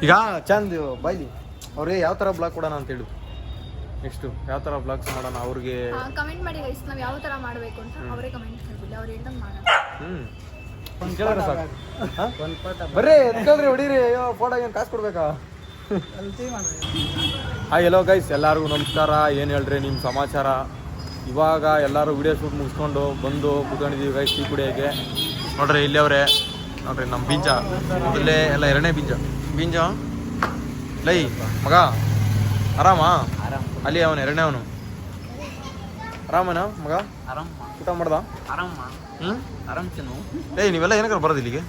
ಈಗ ಚಂದ್ ಬೈಲಿ ಅವ್ರಿಗೆ ಯಾವ ತರ ಬ್ಲಾಗ್ ಕೊಡೋಣ ಅಂತ ಹೇಳು. ನೆಕ್ಸ್ಟ್ ಯಾವ ತರ ಬ್ಲಾಗ್ಸ್ ಮಾಡೋಣ ಅವ್ರಿಗೆ ಕಮೆಂಟ್ ಮಾಡಿ ಗೈಸ್, ನಾವು ಯಾವ ತರ ಮಾಡಬೇಕು ಅಂತ ಅವರೇ ಕಮೆಂಟ್ ಮಾಡ್ಬಿಡಿ, ಅವ್ರು ಹೇಳ್ದಂಗೆ ಮಾಡೋಣ. ಕೇಳಿದ್ರೆ ಸಾಕು. ಬರ್ರಿ ಎದ್ಕೊಳ್ರಿ ಹೊಡೀರಿ. ಅಯ್ಯೋ ಫೋಟೋಗೆ ಏನು ಕಾಸು ಕೊಡ್ಬೇಕಾ? ಹಾಯ್ ಎಲ್ಲೋ ಗೈಸ್, ಎಲ್ಲರಿಗೂ ನಮಸ್ಕಾರ. ಏನು ಹೇಳ್ರಿ ನಿಮ್ಮ ಸಮಾಚಾರ? ಇವಾಗ ಎಲ್ಲರೂ ವಿಡಿಯೋ ಶೂಟ್ ಮುಗಿಸ್ಕೊಂಡು ಬಂದು ಕೂತ್ಕೊಂಡಿದ್ದೀವಿ ಗೈಸ್ ಟೀ ಕುಡಿಯೋಕ್ಕೆ. ನೋಡ್ರಿ ಇಲ್ಲಿ ಅವರೇ ನೋಡ್ರಿ ನಮ್ಮ ಬೀಂಜ ಮೊದಲೇ ಎಲ್ಲ ಎರಡನೇ ಬೀಂಜ ಲೈ ಮಗ ಆರಾಮ ಅಲ್ಲಿ ಅವನು ಎರಡನೇ ಅವನು ಆರಾಮನ ಮಗ ಊಟ ಮಾಡ್ದ ಏಯ್ ನೀವೆಲ್ಲ ಏನಕ್ಕಾರ ಬರೋದು ಇಲ್ಲಿಗೆ?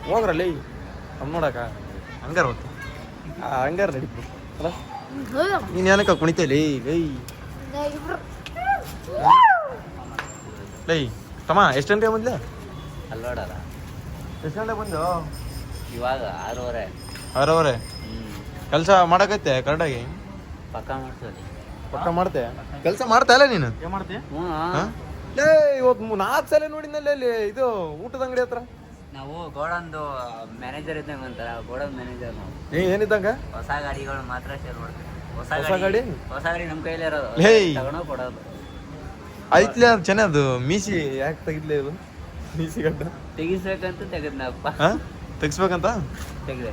ಹೋಗ್ರಲ್ಲ ಅವ್ನು ನೋಡಕ ಹಂಗಾರ ಹೊತ್ತು ಹಂಗಾರ ನಡೀತು ಅಲ್ಲ. ನೀನು ಏನಕ್ಕ ಕುಣಿತೇಲಿ ಲೈ ಲೈ ತಮ್ಮ ಎಷ್ಟು ಗಂಟೆ ಬಂದ್ಲೆ? ಅಲ್ಲೋಡಲ್ಲ ಎಷ್ಟು ಗಂಟೆ ಬಂದು? ಇವಾಗ 6:30. 6:30 ಕೆಲಸ ಮಾಡಕೈತೆ ಕರೆಕ್ಟಾಗಿ? ಪಕ್ಕ ಮಾಡ್ತೆ ಕೆಲಸ ಮಾಡ್ತಾ ಇಲ್ಲ ನೀನು? ಇವತ್ತು 4 ಸಲ ನೋಡಿದ್ನಲ್ಲ ಅಲ್ಲಿ ಇದು ಊಟದ ಅಂಗಡಿ ಹತ್ರ. ನಾವು ಗೋಡಂದು ಮ್ಯಾನೇಜರ್ ಇದ್ದಂಗ ಅಂತಾರ, ಗೋಡನ್ ಮ್ಯಾನೇಜರ್ ನಾವು. ಏನಿದ್ದಂಗ? ಹೊಸ ಗಾಡಿಗಳು ಮಾತ್ರ ಸೇಲ್ ಮಾಡ್ತೀವಿ. ಹೊಸ ಗಾಡಿ ನಮ್ಮ ಕೈಲಿ ಇರೋದು ತಗೊಂಡು ಕೊಡೋದು. ಐತ್ಲೆ ಅದು ಚೆನ್ನಾದು ಮೀಸಿ ಯಾಕೆ ತೆಗಿದ್ಲೆ ಇದು ಮೀಸಿ ಗಡ್ಡ ತೆಗಿಸ್ಬೇಕಂತ ತೆಗದ್ನಪ್ಪ. ತೆಗಿಸ್ಬೇಕಂತ ತೆಗ್ದೆ.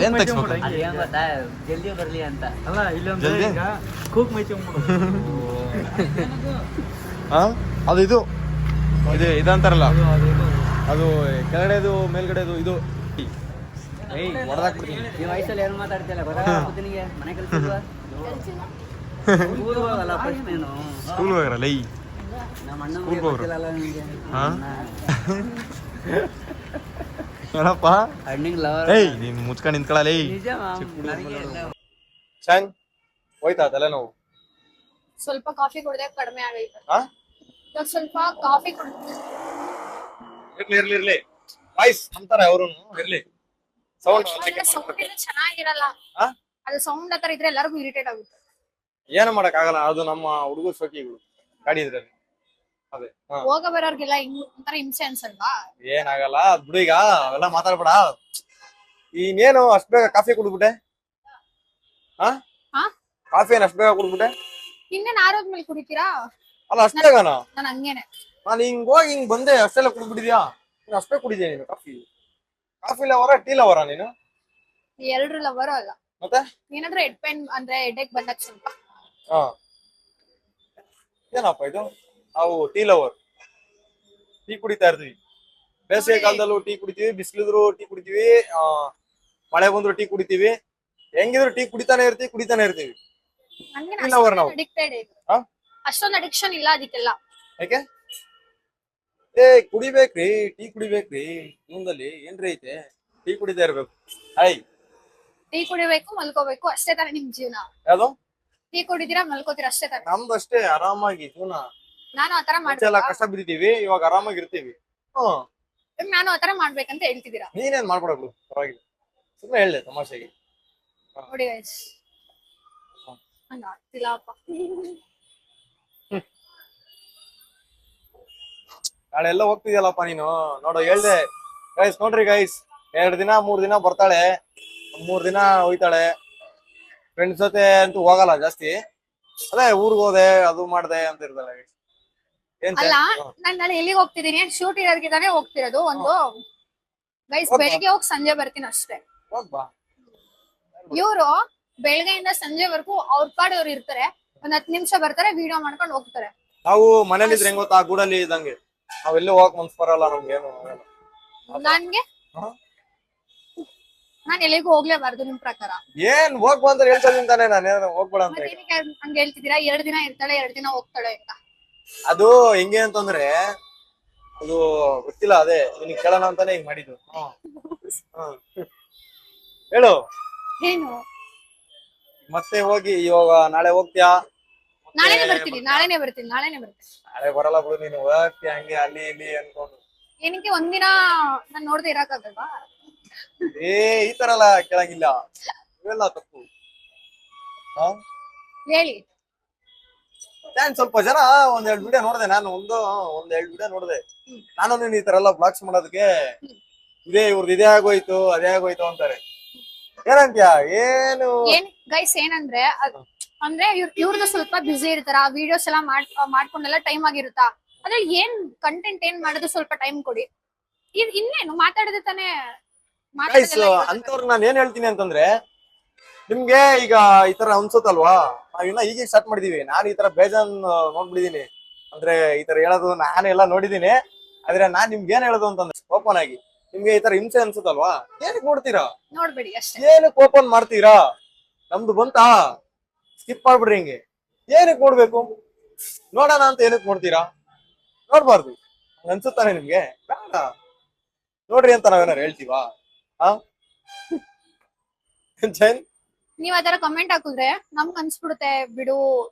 ಏನ್ ತೆಗಿಸ್ಬೇಕು? ಏನ್ ಗೊತ್ತಾ, ಜಲ್ದಿ ಬರ್ಲಿ ಅಂತ. ಅಲ್ಲ ಇಲ್ಲೊಂದು ಜಲ್ದಿ? ಈಗ ಕೂಕ್ ಮೈಚಿ ಅದು ಇದು ಇದಂತಾರಲ್ಲ ಅದು ಕೆಳಗಡೆದು ಮೇಲ್ಗಡೆದು ಇದು ಹೊಡೆದಾಕ್ಬಿಡ್ತೀನಿ. ಈ ವಯಸ್ಸಲ್ಲಿ ಏನು ಮಾತಾಡ್ತಿಲ್ಲ ಗೊತ್ತಾಗ ನಿನಗೆ? ಮನೆ ಕೆಲಸ ಹೋಗಲ್ಲ ಫಸ್ಟ್ ನೀನು. ಸ್ಕೂಲ್ ಹೋಗ್ರಲ್ಲ ಈ ನಮ್ಮ ಅಣ್ಣ ಸ್ಕೂಲ್ ಹೋಗ್ರು. ಗೊತ್ತಿಲ್ಲಲ್ಲ ನಿನಗೆ. ಏನಪ್ಪ ಹಣ್ಣಿಗೆ ಲವರ್. ಏಯ್ ನೀನು ಮುಚ್ಕೊಂಡು ನಿಂತ್ಕೊಳ್ಳಲ್ಲ ಏಯ್ ನಿಜ ನನಗೆ ಚಂಗ್ ಹೋಯ್ತಾ ತಲೆನೋವು? ಸ್ವಲ್ಪ ಕಾಫಿ ಕುಡ್ದೆ ಕಡಿಮೆ ಆಗೈತೆ. ಹಾ ಇವಾಗ ಸ್ವಲ್ಪ ಕಾಫಿ ಇರ್ಲಿ ವಾಯ್ಸ್ ಅಂತಾರೆ ಅವರು ಇರ್ಲಿ ಸೌಂಡ್ ಸೌಂಡ್ ಚೆನ್ನಾಗಿರಲ್ಲ. ಹಾ? ಅದು ಸೌಂಡ್ ಹತ್ರ ಇದ್ರೆ ಎಲ್ಲರಿಗೂ ಇರಿಟೇಟ್ ಆಗುತ್ತೆ. ಏನು ಮಾಡಕ್ ಆಗಲ್ಲ, ಅದು ನಮ್ಮ ಹುಡುಗರು ಶೋಕಿಗಳು ಗಾಡಿ ಇದ್ರಲ್ಲಿ. ಅದೇ ಹೋಗ ಬರೋರ್ಗೆಲ್ಲ ಒಂಥರ ಹಿಂಸೆ ಅನ್ಸಲ್ವಾ? ಏನಾಗಲ್ಲ ಅದ್ ಬಿಡು. ಈಗ ಅವೆಲ್ಲ ಮಾತಾಡ್ಬೇಡ. ಇನ್ನೇನು ಅಷ್ಟ್ ಬೇಗ ಕಾಫಿ ಕುಡ್ಬಿಟ್ಟೆ? ಹಾ ಹಾ? ಕಾಫಿ ಏನ್ ಅಷ್ಟ್ ಬೇಗ ಕುಡ್ಬಿಟ್ಟೆ? ಇನ್ನೇನ್ ಆರೋದ್ಮೇಲೆ ಕುಡಿತೀರಾ? ಅಲ್ಲ ಅಷ್ಟ್ ಬೇಗನಾ? ನಾನು ಹಂಗೇನೆ. ನಾನು ಹಿಂಗ್ ಹೋಗಿ ಹಿಂಗ್ ಬಂದೆ ಅಷ್ಟೆಲ್ಲ ಕುಡ್ಬಿಟ್ಟಿದ್ಯಾ? ನೀನು ಅಷ್ಟೇ ಕುಡಿದ್ಯಾ ನೀನು ಕಾಫಿ? ಕಾಫಿ ಲವರ ಟೀ ಲವರ ನೀನು? ಎರಡು ಲವರ್ ಅಲ್ಲ. ಮತ್ತೆ ಏನಾದ್ರೂ ಹೆಡ್ ಪೇನ್ ಅಂದ್ರೆ ಹೆಡ್ಏಕ್ ಬಂದಾಗ ಸ್ವಲ್ಪ. ಹಾ ಏನಪ್ಪ ಇದು? ನಾವು ಟೀ ಲವರ್. ಟೀ ಕುಡಿತಾ ಇರ್ತೀವಿ. ಬೇಸಿಗೆ ಕಾಲದಲ್ಲೂ ಟೀ ಕುಡಿತೀವಿ, ಬಿಸಿಲಿದ್ರು ಟೀ ಕುಡಿತೀವಿ, ಮಳೆ ಬಂದ್ರು ಟೀ ಕುಡಿತೀವಿ. ಹೆಂಗಿದ್ರು ಟೀ ಕುಡಿತಾನೆ ಇರ್ತೀವಿ. ಅಡಿಕ್ಟೆಡ್ ಇದೆ. ಅಷ್ಟೊಂದು ಅಡಿಕ್ಷನ್ ಇಲ್ಲ ಅದಕ್ಕೆಲ್ಲ. ಯಾಕೆ? ಏ ಕುಡಿಬೇಕ್ರಿ, ಟೀ ಕುಡಿಬೇಕ್ರಿ. ಜೀವನದಲ್ಲಿ ಏನ್ರಿ ಐತೆ? ಟೀ ಕುಡಿತಾ ಇರ್ಬೇಕು. ಟೀ ಕುಡಿಬೇಕು, ಮಲ್ಕೋಬೇಕು, ಅಷ್ಟೇ ತಾನೇ ನಿಮ್ ಜೀವನ. ಯಾವ್ದು? ಟೀ ಕುಡಿತೀರಾ, ಮಲ್ಕೋತೀರಾ, ಅಷ್ಟೇ ತಾನೇ. ನಮ್ದು ಅಷ್ಟೇ ಆರಾಮಾಗಿ ಜೀವನ. ನಾನು ಆತರ ಎಲ್ಲ ಕಷ್ಟ ಬಿದ್ದಿದ್ದೀವಿ, ಇವಾಗ ಆರಾಮಾಗಿರ್ತೀವಿ. ನಾನು ಆತರ ಮಾಡ್ಬೇಕಂತ ಹೇಳ್ತಿದ್ದೀರಾ? ನೀನೇನ್ ಮಾಡ್ಕೊಡಕ್ಲು ಪರವಾಗಿಲ್ಲ, ಸುಮ್ಮನೆ ಹೇಳ್ದೆ ತಮಾಷೆಗೆ. ನೋಡಿ ಗೈಸ್, ಹಂಗ ಆಗ್ತಿಲ್ಲಪ್ಪ. ನಾಳೆ ಎಲ್ಲ ಹೋಗ್ತಿದ್ಯಲ್ಲಪ್ಪ ನೀನು. ನೋಡು ಹೇಳ್ದೆ ಗೈಸ್. ನೋಡ್ರಿ ಗೈಸ್, 2 ದಿನ 3 ದಿನ ಬರ್ತಾಳೆ, 3 ದಿನ ಹೋಯ್ತಾಳೆ. ಫ್ರೆಂಡ್ಸ್ ಜೊತೆ ಅಂತೂ ಹೋಗಲ್ಲ ಜಾಸ್ತಿ. ಅದೇ ಊರ್ಗ್ ಹೋದೆ ಅದು ಮಾಡ್ದೆ ಅಂತ ಇರ್ತಾಳೆ. ಅಲ್ಲ, ನಾನ್ ನಾಳೆ ಎಲ್ಲಿಗೆ ಹೋಗ್ತಿದೀನಿ? ಶೂಟ್ ಇರೋದಕ್ಕೆ ತಾನೇ ಹೋಗ್ತಿರೋದು. ಒಂದು ಗೈಸ್ ಬೆಳಿಗ್ಗೆ ಹೋಗಿ ಸಂಜೆ ಬರ್ತೀನಿ ಅಷ್ಟೇ. ಹೋಗ್ಬಾ. ಇವ್ರು ಬೆಳಗ್ಗೆಯಿಂದ ಸಂಜೆವರೆಗೂ ಅವ್ರ ಪಾಡ್ ಅವ್ರು ಇರ್ತಾರೆ. ಒಂದ್ 10 ನಿಮಿಷ ಬರ್ತಾರೆ, ವಿಡಿಯೋ ಮಾಡ್ಕೊಂಡು ಹೋಗ್ತಾರೆ. ನಾವು ಮನೇಲಿ ಇದ್ರೆ ಹೆಂಗ್ ಗೊತ್ತಾ, ಗೂಡಲ್ಲಿ ಇದ್ದಂಗೆ. ನಾವೆಲ್ಲೂ ಹೋಗಕ್ ಮನ್ಸ್ ಬರಲ್ಲ ನಮ್ಗೆ. ಏನು ನನ್ಗೆ ನಾನ್ ಎಲ್ಲಿಗೂ ಹೋಗ್ಲೇಬಾರ್ದು ನಿಮ್ ಪ್ರಕಾರ? ಏನ್ ಹೋಗ್ ಬಂದ್ರೆ ಹೇಳ್ತಾ ಇದೀನಿ ತಾನೇ, ನಾನು ಹೋಗ್ಬೇಡ ಅಂತ. ಹಂಗ ಹೇಳ್ತಿದ್ದೀರಾ? 2 ದಿನ ಇರ್ತಾಳೆ, 2 ದಿನ ಹೋಗ್ತಾಳೆ ಅಂತ. ಅದು ಹೆಂಗೆ ಅಂತಂದ್ರೆ, ಅದು ಗೊತ್ತಿಲ್ಲ. ಅದೇ ನಿನಗೆ ಕೇಳೋಣ ಅಂತಾನೆ ಹಿಂಗ್ ಮಾಡಿದ್ದು. ಹೇಳು. ಏನು ಮತ್ತೆ ಹೋಗಿ ಇವಾಗ ನಾಳೆ ಹೋಗ್ತೀಯಾ? ನಾಳೆನೆ ಬರ್ತೀನಿ. ನಾಳೆ ಬರಲ್ಲ ಬಿಡು, ನೀನು ಹೋಗ್ತೀಯ ಹಂಗೆ ಅಲ್ಲಿ ಇಲ್ಲಿ ಅನ್ಕೊಂಡು. ಏನಕ್ಕೆ ಒಂದಿನ ನಾನ್ ನೋಡ್ದೆ ಇರಕ್ಕಾಗಲ್ವಾ? ಈ ತರ ಎಲ್ಲ ಕೇಳಂಗಿಲ್ಲ, ಇವೆಲ್ಲ ತಪ್ಪು. ಹೇಳಿ. ನಾನ್ ಸ್ವಲ್ಪ ಜನ 1-2 ವಿಡಿಯೋ ನೋಡಿದೆ. ನಾನು 1-2 ವಿಡಿಯೋ ನೋಡಿದೆ. ನಾನು ನೀನ್ ಈ ತರ ಎಲ್ಲ ಬ್ಲಾಗ್ಸ್ ಮಾಡೋದಕ್ಕೆ ಇದೇ ಇವ್ರದ್ದು ಇದೇ ಆಗೋಯ್ತು ಅದೇ ಆಗೋಯ್ತು ಅಂತಾರೆ. ಏನಂತ್ಯ ಏನು ಏನ್ ಗೈಸ್ ಏನಂದ್ರೆ ಅಂದ್ರೆ ಇವ್ರದ್ದು ಸ್ವಲ್ಪ ಬಿಸಿ ಇರ್ತಾರ ವಿಡಿಯೋಸ್ ಎಲ್ಲ ಮಾಡ್ಕೊಂಡೆಲ್ಲ ಟೈಮ್ ಆಗಿರುತ್ತಾ ಅದ್ರಲ್ಲಿ ಏನ್ ಕಂಟೆಂಟ್ ಏನ್ ಮಾಡೋದು ಸ್ವಲ್ಪ ಟೈಮ್ ಕೊಡಿ ಇನ್ನೇನು ಮಾತಾಡದೆ ತಾನೇ ಗೈಸ್ ಅಂತವ್ರಿಗೆ ನಾನು ಏನ್ ಹೇಳ್ತೀನಿ ಅಂತಂದ್ರೆ ನಿಮ್ಗೆ ಈಗ ಈ ತರ ಅನ್ಸುತ್ತಲ್ವಾ ನಾವ್ ಇನ್ನ ಈಗ ಸ್ಟಾರ್ಟ್ ಮಾಡಿದೀವಿ ನಾನು ಈ ತರ ಬೇಜಾನ್ ನೋಡ್ಬಿಟ್ಟಿದೀನಿ ಅಂದ್ರೆ ಈ ತರ ಹೇಳೋದು ನಾನೆಲ್ಲ ನೋಡಿದೀನಿ ಆದ್ರೆ ನಾನ್ ನಿಮ್ಗೆ ಏನ್ ಹೇಳೋದು ಅಂತಂದ್ರೆ ಓಪನ್ ಆಗಿ ನಿಮ್ಗೆ ಈ ತರ ಹಿಂಸೆ ಅನ್ಸುತ್ತಲ್ವಾ ಏನಕ್ಕೆ ನೋಡ್ತೀರಾ ನೋಡ್ಬೇಡಿ ಅಷ್ಟೇ ಏನಕ್ಕೆ ಓಪನ್ ಮಾಡ್ತೀರಾ ನಮ್ದು ಬಂತಾ ಸ್ಕಿಪ್ ಮಾಡ್ಬಿಡ್ರಿ ಹಿಂಗೆ ಏನಕ್ಕೆ ನೋಡ್ಬೇಕು ನೋಡೋಣ ಅಂತ ಏನಕ್ಕೆ ನೋಡ್ತೀರಾ ನೋಡ್ಬಾರ್ದು ಅನ್ಸುತ್ತಾನೆ ನಿಮ್ಗೆ ಬೇಡ ನೋಡ್ರಿ ಅಂತ ನಾವೇನಾರು ಹೇಳ್ತೀವಾ ಹಾ ಜೈನ್ ನೀವ್ ಆತರ ಕಮೆಂಟ್ ಹಾಕಿದ್ರೆ ನಮ್ಗ್ ಅನ್ಸ್ಬಿಡುತ್ತೆ ಬಿಡು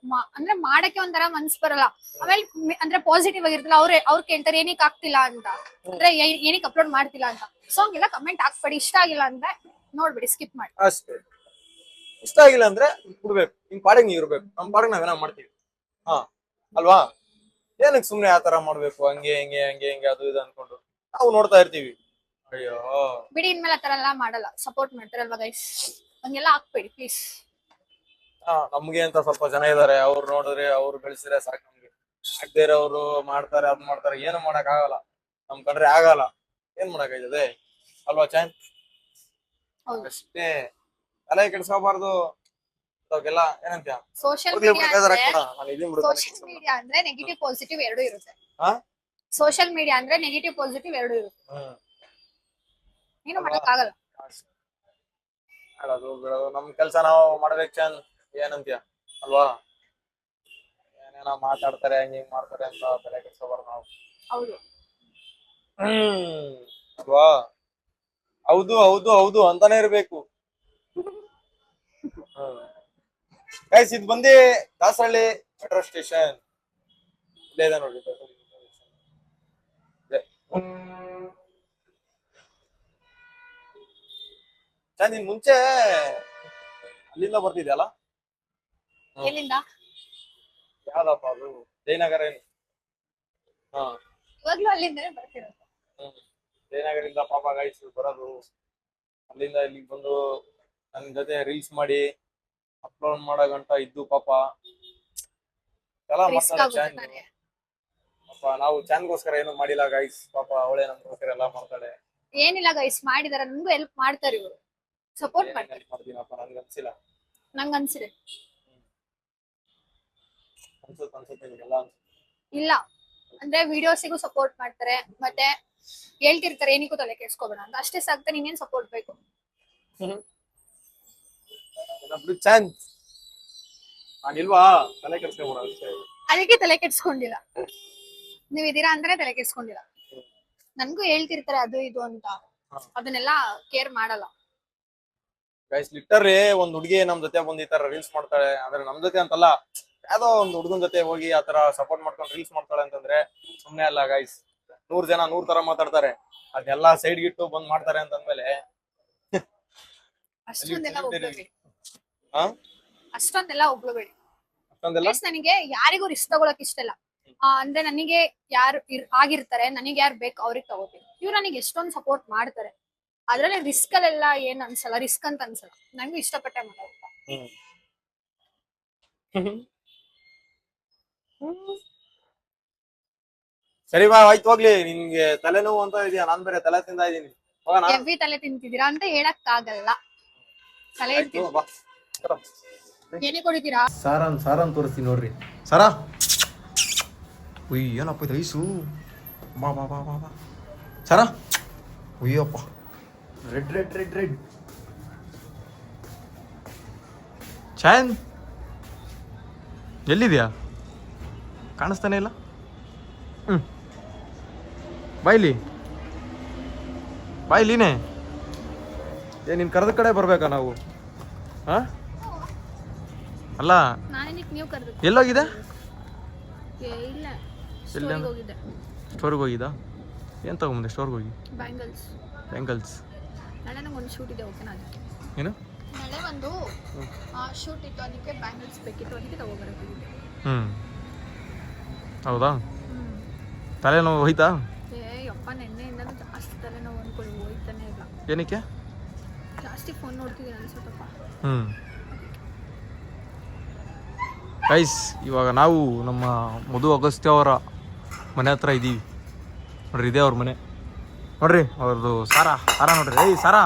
ಅಂದ್ರೆ ಮಾಡಕ್ಕೆ ಒಂಥರ ಮನ್ಸ್ ಬರಲ್ಲ ಆಮೇಲೆ ಅಂದ್ರೆ ಪಾಸಿಟಿವ್ ಆಗಿರ್ತಲ್ಲ ಅವ್ರು ಕೇಳ್ತಾರೆ ಏನಕ್ಕೆ ಆಗ್ತಿಲ್ಲ ಅಂತ ಅಂದ್ರೆ ಏನಕ್ಕೆ ಅಪ್ಲೋಡ್ ಮಾಡ್ತಿಲ್ಲ ಅಂತ ಸೊ ಹಂಗೆಲ್ಲ ಕಮೆಂಟ್ ಹಾಕ್ಬೇಡಿ ಇಷ್ಟ ಆಗಿಲ್ಲ ಅಂದ್ರೆ ನೋಡ್ಬಿಡಿ ಸ್ಕಿಪ್ ಮಾಡಿ ಅಷ್ಟೇ ಇಷ್ಟ ಆಗಿಲ್ಲ ಅಂದ್ರೆ ಬಿಡ್ಬೇಕು ನಿಮ್ ಪಾಡಿಗೆ ನೀವ್ ಇರ್ಬೇಕು ನಮ್ ಪಾಡಿಗೆ ನಾವೇನ ಮಾಡ್ತೀವಿ ಹಾ ಅಲ್ವಾ ಏನಕ್ಕೆ ಸುಮ್ನೆ ಆತರ ಮಾಡ್ಬೇಕು ಹಂಗೆ ಹಿಂಗೆ ಹಂಗೆ ಹಿಂಗೆ ಅದು ಇದು ಅನ್ಕೊಂಡು ನಾವು ನೋಡ್ತಾ ಇರ್ತೀವಿ ಅಯ್ಯೋ ಬಿಡಿ ಇನ್ಮೇಲೆ ಆತರ ಎಲ್ಲ ಮಾಡಲ್ಲ ಸಪೋರ್ಟ್ ಮಾಡ್ತಾರಲ್ವಾ ಗೈಸ್ ಹಂಗೆಲ್ಲ ಹಾಕ್ಬೇಡಿ ಪ್ಲೀಸ್ ನಮ್ಗೆ ಅಂತ ಸ್ವಲ್ಪ ಜನ ಇದಾರೆ ಅವ್ರು ನೋಡಿದ್ರೆ ಅವ್ರು ಬೆಳೆಸಿದ್ರೆ ಸಾಕು ನಮ್ಗೆ ಆಗದೆ ಇರೋರು ಮಾಡ್ತಾರೆ ಅದ್ ಮಾಡ್ತಾರೆ ಏನು ಮಾಡಕ್ ಆಗಲ್ಲ ನಮ್ ಕಂಡ್ರೆ ಆಗಲ್ಲ ಏನ್ ಮಾಡಕ್ ಆಯ್ತದೆ ಅಲ್ವಾ ಚಾನ್ ಅಷ್ಟೇ ತಲೆ ಕೆಡ್ಸ್ಕೋಬಾರ್ದು ಅವಕ್ಕೆಲ್ಲ ಏನಂತ ಸೋಷಿಯಲ್ ಮೀಡಿಯಾ ಅಂದ್ರೆ ನೆಗೆಟಿವ್ ಪಾಸಿಟಿವ್ ಎರಡು ಇರುತ್ತೆ ಸೋಷಿಯಲ್ ಮೀಡಿಯಾ ಅಂದ್ರೆ ನೆಗೆಟಿವ್ ಪಾಸಿಟಿವ್ ಎರಡು ಇರುತ್ತೆ ಏನು ಮಾಡಕ್ ಆಗಲ್ಲ ಹೇಳೋದು ಬಿಡೋದು ನಮ್ ಕೆಲ್ಸ ನಾವು ಮಾಡ್ಬೇಕು ಚಾನ್ ಏನಂತ್ಯ ಅಲ್ವಾ ಏನೇನೋ ಮಾತಾಡ್ತಾರೆ ಹಿಂಗ್ ಮಾಡ್ತಾರೆ ಅಂತ ತಲೆ ಕೆಡ್ಸ್ಕೋಬಾರ್ದು ನಾವು ಹೌದು ಅಲ್ವಾ ಹೌದು ಹೌದು ಹೌದು ಅಂತಾನೆ ಇರ್ಬೇಕು ಗೈಸ್ ಇದು ಬಂದಿ ದಾಸರಳ್ಳಿ ಮೆಟ್ರೋ ಸ್ಟೇಷನ್ ಇಲ್ಲೇ ಇದೆ ನೋಡಿ ನೀನ್ ಮುಂಚೆ ಅಲ್ಲಿಂದ ಬರ್ತಿದ್ಯಲ್ಲ ಎಲ್ಲಿಂದ ಯಾವ್ದಪ್ಪ ಅದು ಜಯನಗರ ಏನು ಹಾ ಇವಾಗ್ಲೂ ಅಲ್ಲಿಂದನೇ ಬರ್ತಿರೋದು ಜಯನಗರಿಂದ ಪಾಪ ಗೈಸ್ ಬರೋದು ಅಲ್ಲಿಂದ ಇಲ್ಲಿಗೆ ಬಂದು ನನ್ ಜೊತೆ ರೀಲ್ಸ್ ಮಾಡಿ ಅಪ್ಲೋಡ್ ಮಾಡೋ ಗಂಟ ಇದ್ದು ಪಾಪ ಎಲ್ಲ ಮಾಡ್ತಾಳೆ ಚಾನ್ ಪಾಪ ನಾವು ಚಾನ್ಗೋಸ್ಕರ ಏನು ಮಾಡಿಲ್ಲ ಗೈಸ್ ಪಾಪ ಅವಳೇ ನಮ್ಗೋಸ್ಕರ ಎಲ್ಲ ಮಾಡ್ತಾಳೆ ಏನಿಲ್ಲ ಗೈಸ್ ಮಾಡಿದಾರ ನನ್ಗೂ ಹೆಲ್ಪ್ ಮಾಡ್ತಾರೆ ಇವರು ಸಪೋರ್ಟ್ ಮಾಡ್ತಾರೆ ಮಾಡ್ತೀನಪ್ಪ ನನ್ಗೆ ಅನ್ಸಿಲ್ಲ ನಂಗ ಅನ್ಸಿದೆ ಅನ್ಸುತ್ತೆ ಇಲ್ಲ ಅಂದ್ರೆ ವಿಡಿಯೋಸಿಗೂ ಸಪೋರ್ಟ್ ಮಾಡ್ತಾರೆ ಮತ್ತೆ ಹೇಳ್ತಿರ್ತಾರೆ ಏನಿಗೂ ತಲೆ ಕೆಡ್ಸ್ಕೋಬೇಡ ಅಂತ ಅಷ್ಟೇ ಸಾಕ್ತಾ ನೀನೇನ್ ಸಪೋರ್ಟ್ ಬೇಕು ಚಾನ್ಸ್ ನಾನಿಲ್ವಾ ತಲೆ ಕೆಡ್ಸ್ಕೊಂಡ್ಬಿಡ ಅದಕ್ಕೆ ತಲೆ ಕೆಡ್ಸ್ಕೊಂಡಿಲ್ಲ ನೀವ್ ಇದೀರಾ ಅಂದ್ರೆ ತಲೆ ಕೆಡ್ಸ್ಕೊಂಡಿಲ್ಲ ನನ್ಗೂ ಹೇಳ್ತಿರ್ತಾರೆ ಅದು ಇದು ಅಂತ ಅದನ್ನೆಲ್ಲ ಕೇರ್ ಮಾಡಲ್ಲ ಗೈಸ್ ಲಿಟರ್ಲಿ ಒಂದ್ ಹುಡುಗಿ ನಮ್ ಜೊತೆ ಬಂದ್ ಈ ತರ ರೀಲ್ಸ್ ಮಾಡ್ತಾಳೆ ಅಂದ್ರೆ ನಮ್ ಜೊತೆ ಅಂತಲ್ಲ ಯಾವ್ದೋ ಒಂದ್ ಹುಡುಗನ್ ಜೊತೆ ಹೋಗಿ ಆತರ ಸಪೋರ್ಟ್ ಮಾಡ್ಕೊಂಡು ರೀಲ್ಸ್ ಮಾಡ್ತಾಳೆ ಅಂತಂದ್ರೆ ಸುಮ್ನೆ ಅಲ್ಲ ಗೈಸ್ 100 ಜನ 100 ತರ ಮಾತಾಡ್ತಾರೆ ಅದೆಲ್ಲಾ ಸೈಡ್ ಗಿಟ್ಟು ಬಂದ್ ಮಾಡ್ತಾರೆ ಅಂತಂದ್ಮೇಲೆ ಅಷ್ಟೊಂದೆಲ್ಲ ಒಪ್ಕೋಬೇಡಿ ಹಾ ಅಷ್ಟೊಂದೆಲ್ಲ ಒಪ್ಕೋಬೇಡಿ ಅಷ್ಟೊಂದೆಲ್ಲ ನನಗೆ ಯಾರಿಗೂ ರಿಸ್ಕ್ ತಗೊಳಕ್ ಇಷ್ಟ ಇಲ್ಲ ಅಂದ್ರೆ ನನಗೆ ಯಾರು ಆಗಿರ್ತಾರೆ ನನಗೆ ಯಾರು ಬೇಕು ಅವ್ರಿಗೆ ತಗೋತೀನಿ ಇವ್ರು ನನಗೆ ಎಷ್ಟೊಂದು ಸಪೋರ್ಟ್ ಮಾಡ್ತಾರೆ ಅದ್ರಲ್ಲಿ ರಿಸ್ಕ್ ಅಲ್ಲೆಲ್ಲ ಏನ್ ಅನ್ಸಲ್ಲ ರಿಸ್ಕ್ ಅಂತ ಅನ್ಸಲ್ಲ ನಂಗೂ ಇಷ್ಟಪಟ್ಟೆ ಮಾತಾಡ್ತಾ ಸರಿ ಬಾ ಆಯ್ತು ಹೋಗ್ಲಿ ನಿನ್ಗೆ ತಲೆನೋವು ಅಂತ ಇದೆಯಾ ನಾನ್ ಬೇರೆ ತಲೆ ತಿಂದ ಇದೀನಿ ಹೆವಿ ತಲೆ ತಿಂತಿದ್ದೀರಾ ಅಂತ ಹೇಳಕ್ ಆಗಲ್ಲ ತಲೆ ಏನೇ ಕೊಡಿತೀರಾ ಸಾರನ್ ತೋರಿಸ್ತೀನಿ ನೋಡ್ರಿ ಸಾರಾ ಉಯ್ ಏನಪ್ಪ ಇದು ಐಸು ಬಾ ಬಾ ಬಾ ಬಾ ಬಾ ಸಾರಾ ಉಯ್ಯಪ್ಪ ರೆಡ್ ರೆಡ್ ರೆಡ್ ರೆಡ್ ಚಾನ್ ಎಲ್ಲಿದ್ಯಾ ಕಾಣಿಸ್ತಾನೆ ಇಲ್ಲ ಬಾಯ್ಲಿ ಬಾಯ್ಲಿನೇ ಏ ನೀನ್ ಕರೆದ ಕಡೆ ಬರ್ಬೇಕಾ ನಾವು ಹಾ ಅಲ್ಲ ಎಲ್ಲೋಗಿದೆ ಸ್ಟೋರ್ಗೆ ಹೋಗಿದ್ದಾ ಏನು ತಗೊಂಬಂದೆ ಸ್ಟೋರ್ಗೆ ಹೋಗಿ ಬ್ಯಾಂಗಲ್ಸ್ ನಾಳೆ ಒಂದು ಶೂಟ್ ಇದೆ ಓಕೆನಾ ಅದಕ್ಕೆ ಏನು ನಾಳೆ ಒಂದು ಶೂಟ್ ಇತ್ತು ಅದಕ್ಕೆ ಬ್ಯಾಂಗಲ್ಸ್ ಬೇಕಿತ್ತು ಅದಕ್ಕೆ ತಗೋಬರಕ್ಕೆ ಹೌದಾ ತಲೆನೋವು ಹೋಯ್ತಾ ಯಪ್ಪ ನೆನ್ನೆಯಿಂದ ಜಾಸ್ತಿ ತಲೆನೋವು ಅನ್ಕೊಳ್ಳಿ ಹೋಯ್ತಾನೆ ಇಲ್ಲ ಏನಕ್ಕೆ ಜಾಸ್ತಿ ಫೋನ್ ನೋಡ್ತಿದ್ದೀನಿ ಅನ್ಸುತ್ತಪ್ಪ. ಗೈಸ್ ಇವಾಗ ನಾವು ನಮ್ಮ ಮಧು ಅಗಸ್ತ್ಯ ಅವರ ಮನೆ ಹತ್ರ ಇದ್ದೀವಿ ನೋಡ್ರಿ. ಇದೇ ಅವ್ರ ಮನೆ ನೋಡ್ರಿ. ಅವ್ರದ್ದು ಸಾರಾ ನೋಡ್ರಿ. ಏಯ್ ಸಾರಾ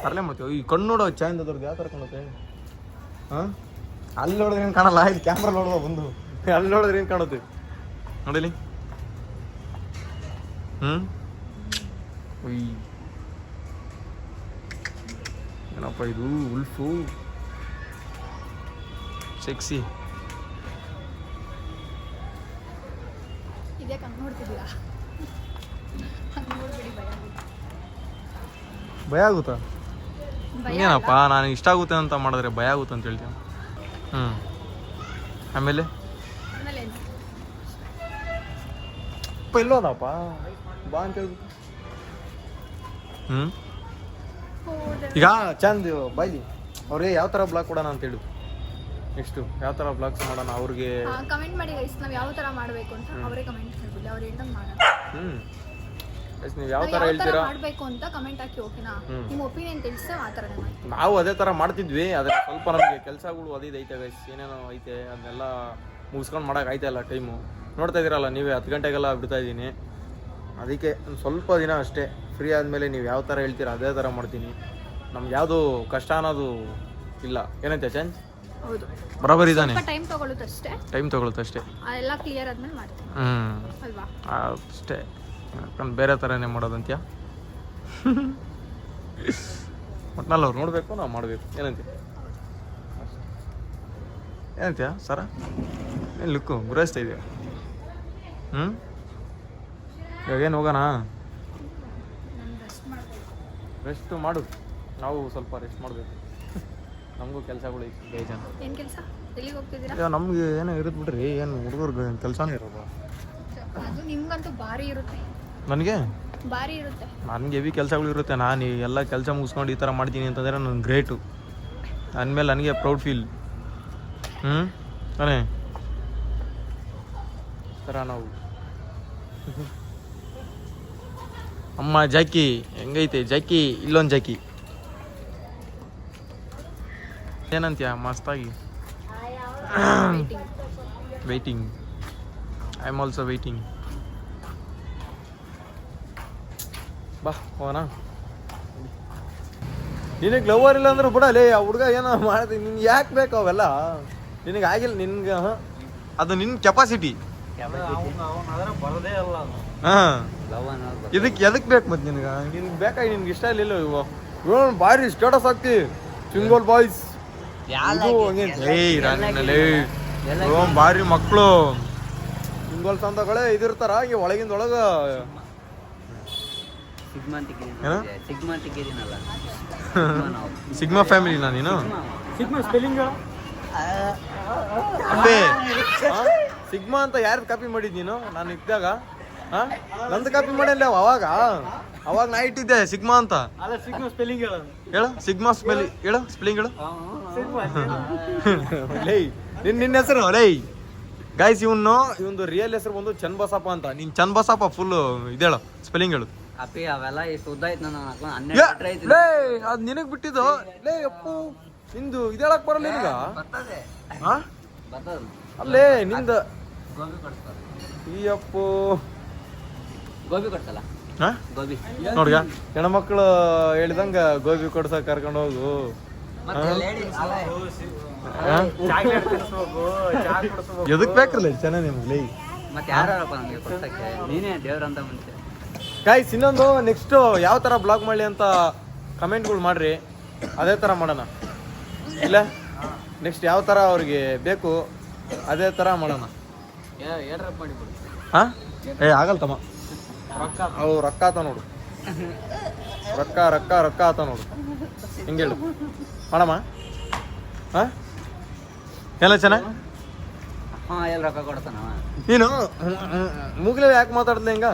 ತರಲೆ ಮಾಡ್ತೀವಿ. ಈ ಕಣ್ಣು ನೋಡೋ ಚಾಯಿಂದದ್ರದ್ದು ಯಾವ ಥರ ಕಾಣುತ್ತೆ? ಹಾಂ, ಅಲ್ಲಿ ನೋಡಿದ್ರೆ ಏನು ಕಾಣಲ್ಲ, ಇಲ್ಲಿ ಕ್ಯಾಮ್ರಾ ನೋಡುವ ಬಂದು ಅಲ್ಲಿ ನೋಡಿದ್ರೆ ಏನು ಕಾಣುತ್ತೆ ನೋಡಿಲಿ. ಉಯ್ ಏನಪ್ಪ ಇದು ಉಲ್ಫು ಸೆಕ್ಸಿ. ಇದೇ ಹಂಗೆ ನೋಡ್ತಿದ್ದೀರಾ? ಹಂಗೆ ನೋಡ್ಬೇಡಿ, ಭಯ ಆಗುತ್ತಾ? ಏನಪ್ಪ ನಾನು ಇಷ್ಟ ಆಗುತ್ತೆ ಅಂತ ಮಾಡಿದ್ರೆ ಭಯ ಆಗುತ್ತೆ ಅಂತ ಹೇಳ್ತೀನಿ. ಆಮೇಲೆ ಇಲ್ಲೋದಪ್ಪ ಬಾ ಅಂತ ಹೇಳ್ಬಿಟ್ಟು ಈಗ ಚಂದ ಬಾಯ್ಲಿ ಅವ್ರಿಗೆ ಯಾವ ಥರ ಬ್ಲಾಗ್ ಕೊಡೋಣ ಅಂತ ಹೇಳು. ನೆಕ್ಸ್ಟು ಯಾವ ಥರ ಬ್ಲಾಗ್ಸ್ ಮಾಡೋಣ ಅವ್ರಿಗೆ ಕಮೆಂಟ್ ಮಾಡಿ ಗೈಸ್. ನಾವು ಯಾವ ಥರ ಮಾಡಬೇಕು ಅಂತ ಅವರೇ ಕಮೆಂಟ್ ಮಾಡ್ಬಿಡಿ. ಅವ್ರು ಹೇಳ್ದಂಗೆ ಮಾಡೋಣ. ನೀವು ಯಾವ ಥರ ಹೇಳ್ತೀರಾ ಮಾಡಬೇಕು ಅಂತ ಕಮೆಂಟ್ ಹಾಕಿ, ಓಕೆನಾ? ನಿಮ್ಮ ಒಪಿನಿಯನ್ ತಿಳಿಸ್ತೇವೆ, ಆ ಥರನೇ ಮಾಡಿ. ನಾವು ಅದೇ ಥರ ಮಾಡ್ತಿದ್ವಿ. ಅದೇ ಸ್ವಲ್ಪ ನಮಗೆ ಕೆಲಸಗಳು ಅದಿದ್ದು ಐತೆ ಗೈಸ್, ಏನೇನೋ ಐತೆ ಅದನ್ನೆಲ್ಲ ಮುಗಿಸ್ಕೊಂಡು ಮಾಡೋಕೆ ಆಯ್ತಾ ಇಲ್ಲ ಟೈಮು. ನೋಡ್ತಾ ಇದ್ದೀರಲ್ಲ ನೀವೇ 10 ಗಂಟೆಗೆಲ್ಲ ಬಿಡ್ತಾ ಇದ್ದೀನಿ. ಅದಕ್ಕೆ ಒಂದು ಸ್ವಲ್ಪ ದಿನ ಅಷ್ಟೇ ಫ್ರೀ ಆದಮೇಲೆ ನೀವು ಯಾವ ಥರ ಹೇಳ್ತೀರ ಅದೇ ಥರ ಮಾಡ್ತೀನಿ. ನಮ್ಗೆ ಯಾವುದು ಕಷ್ಟ ಅನ್ನೋದು ಇಲ್ಲ. ಏನಂತೆ ಚೇಂಜ್? ಹೌದು, ಬರೋಬರ್ ಇದ್ದಾನೆ. ಟೈಮ್ ತಗೊಳ್ಳುತ್ತಷ್ಟೇ. ಎಲ್ಲ ಕ್ಲಿಯರ್ ಆದ್ಮೇಲೆ ಮಾಡ್ತೀನಿ ಅಲ್ವಾ? ಅಷ್ಟೇ. ಯಾಕಂದ್ರೆ ಬೇರೆ ಥರನೇ ಮಾಡೋದಂತ್ಯ. ಒಟ್ನಲ್ಲಿ ಅವ್ರು ನೋಡಬೇಕು, ನಾವು ಮಾಡಬೇಕು. ಏನಂತ್ಯ ಸರ? ಏನು ಲುಕ್ಕು ಗುರಾಯಿಸ್ತಾ ಇದೆಯಾ? ಇವಾಗೇನು ಹೋಗೋಣ? ರೆಸ್ಟ್ ಮಾಡು. ನಾವು ಸ್ವಲ್ಪ ರೆಸ್ಟ್ ಮಾಡಬೇಕು. ನಮಗೂ ಕೆಲಸಗಳು ಐತೆ ಬೇಜಾನ. ಏನು ಕೆಲಸ? ಎಲ್ಲಿಗೆ ಹೋಗ್ತಿದ್ದೀರಾ? ನಮಗೆ ಏನೋ ಇರುತ್ತೆ ಬಿಡ್ರಿ. ಏನು ಹುಡುಗರಿಗೆ ಕೆಲಸನೇ ಇರೋದು. ಅದು ನಿಮ್ಗಂತೂ ಭಾರಿ ಇರುತ್ತೆ. ನನಗೆ ಭಾರಿ ಇರುತ್ತೆ. ನನಗೆ ಹೆವಿ ಕೆಲಸಗಳು ಇರುತ್ತೆ. ನಾನು ಎಲ್ಲ ಕೆಲಸ ಮುಗಿಸ್ಕೊಂಡು ಈ ಥರ ಮಾಡ್ತೀನಿ ಅಂತಂದರೆ ನಾನು ಗ್ರೇಟು. ಅಂದಮೇಲೆ ನನಗೆ ಪ್ರೌಡ್ ಫೀಲ್. ತಾನೇ ಥರ ನಾವು. ಅಮ್ಮ ಜಾಕಿ ಹೆಂಗೈತೆ ಜಾಕಿ? ಇಲ್ಲೊಂದು ಜಾಕಿ ಏನಂತೀಯ? ಮಸ್ತಾಗಿ waiting. I am also waiting. ಬಾ ಹೋಗೋಣ. ನಿನಗೆ ಲವರ್ ಇಲ್ಲ ಅಂದ್ರೆ ಬಿಡಲೇ. ಆ ಹುಡುಗ ಏನೋ ಮಾಡ್ತೀನಿ. ನಿನ್ಗೆ ಯಾಕೆ ಬೇಕು ಅವೆಲ್ಲ? ನಿನಗೆ ಆಗಿಲ್ಲ. ನಿನ್ಗೆ ಅದು ನಿನ್ನ ಕೆಪಾಸಿಟಿ. ಹಾಂ, ಎದಕ್ಕೆ ಬೇಕು ಮತ್ತೆ ನಿನಗೆ? ನಿನ್ಗೆ ಬೇಕಾಗಿ ನಿನ್ಗೆ ಇಷ್ಟ ಇಲ್ಲ ಇವ ಭಾರಿ ಸ್ಟೇಟಸ್ ಆಗ್ತಿ ಸಿಂಗಲ್ ಬಾಯ್ಸ್. ಭಾರಿ ಮಕ್ಕಳು ಸಿಂಗಲ್ಸ್ ಅಂತಗಳೇ ಇದಿರ್ತಾರ. ಈ ಒಳಗಿಂದ ಒಳಗ ಸಿಗ್ಮಾ ಫ್ಯಾಮಿಲಿನಾ ನೀನು? ಸಿಗ್ಮಾ ಅಂತ ಯಾರು ಕಾಪಿ ಮಾಡಿದ್ ನೀನು? ನಾನು ಇದ್ದಾಗ ನಂದು ಕಾಪಿ ಮಾಡಿಲ್ಲ. ಅವಾಗ ನಾ ಇಟ್ಟಿದ್ದೆ ಸಿಗ್ಮಾ ಅಂತ. ಹೇಳು ಸಿಗ್ಮಾ ಹೇಳು ಸ್ಪೆಲ್ಲಿಂಗ್ ಹೇಳು. ನಿನ್ನ ಹೆಸರು ಲೈ ಗಾಯ್ಸ್. ಇವಂದು ರಿಯಲ್ ಹೆಸರು ಬಂದು ಚನ್ನಬಸಪ್ಪ ಅಂತ. ನೀನ್ ಚನ್ನಬಸಪ್ಪ ಫುಲ್ ಇದೇಳು ಸ್ಪೆಲ್ಲಿಂಗ್ ಹೇಳು. ಅದ್ ನಿನಗ್ ಬಿಟ್ಟಿದ್ದು ಲೇ ಅಪ್ಪು. ನಿಂದು ಇದೇಳಕ್ ಬರಲ್ಲ ನಿನಗ? ಅಲ್ಲೇ ನಿಂದ ಈ ಅಪ್ಪು ಗೋಬಿ ಕೊಡ್ತಲ್ಲ ನೋಡ್ಗ ಹೆಣ್ಮಕ್ಳು ಹೇಳಿದಂಗ ಗೋಬಿ ಕೊಡ್ಸಕ್ ಕರ್ಕೊಂಡು ಹೋಗು. ಎದಕ್ ಬೇಕ್ರಲ್ಲ ಚೆನ್ನಾಗಿ ನಿಮ್ಗೆ. ಗಾಯ್ಸ್ ಇನ್ನೊಂದು ನೆಕ್ಸ್ಟ್ ಯಾವ ಥರ ಬ್ಲಾಗ್ ಮಾಡಲಿ ಅಂತ ಕಮೆಂಟ್ಗಳು ಮಾಡ್ರಿ. ಅದೇ ಥರ ಮಾಡೋಣ. ಇಲ್ಲ ನೆಕ್ಸ್ಟ್ ಯಾವ ಥರ ಅವ್ರಿಗೆ ಬೇಕು ಅದೇ ಥರ ಮಾಡೋಣ. ಹಾಂ ಆಗಲ್ಲ ತಮ್ಮ. ಅವು ರೊಕ್ಕ ಆತ ನೋಡು. ರೊಕ್ಕ ಆತ ನೋಡು. ಹಿಂಗೆ ಹೇಳು ಮಾಡಮ್ಮ. ಹಾಂ ಎಲ್ಲ ಚೆನ್ನಾಗಿ ರೊಕ್ಕ ಕೊಡ್ತಾನ ನೀನು. ಮೂಗಿಲೆ ಯಾಕೆ ಮಾತಾಡ್ದೆ ಹಿಂಗ?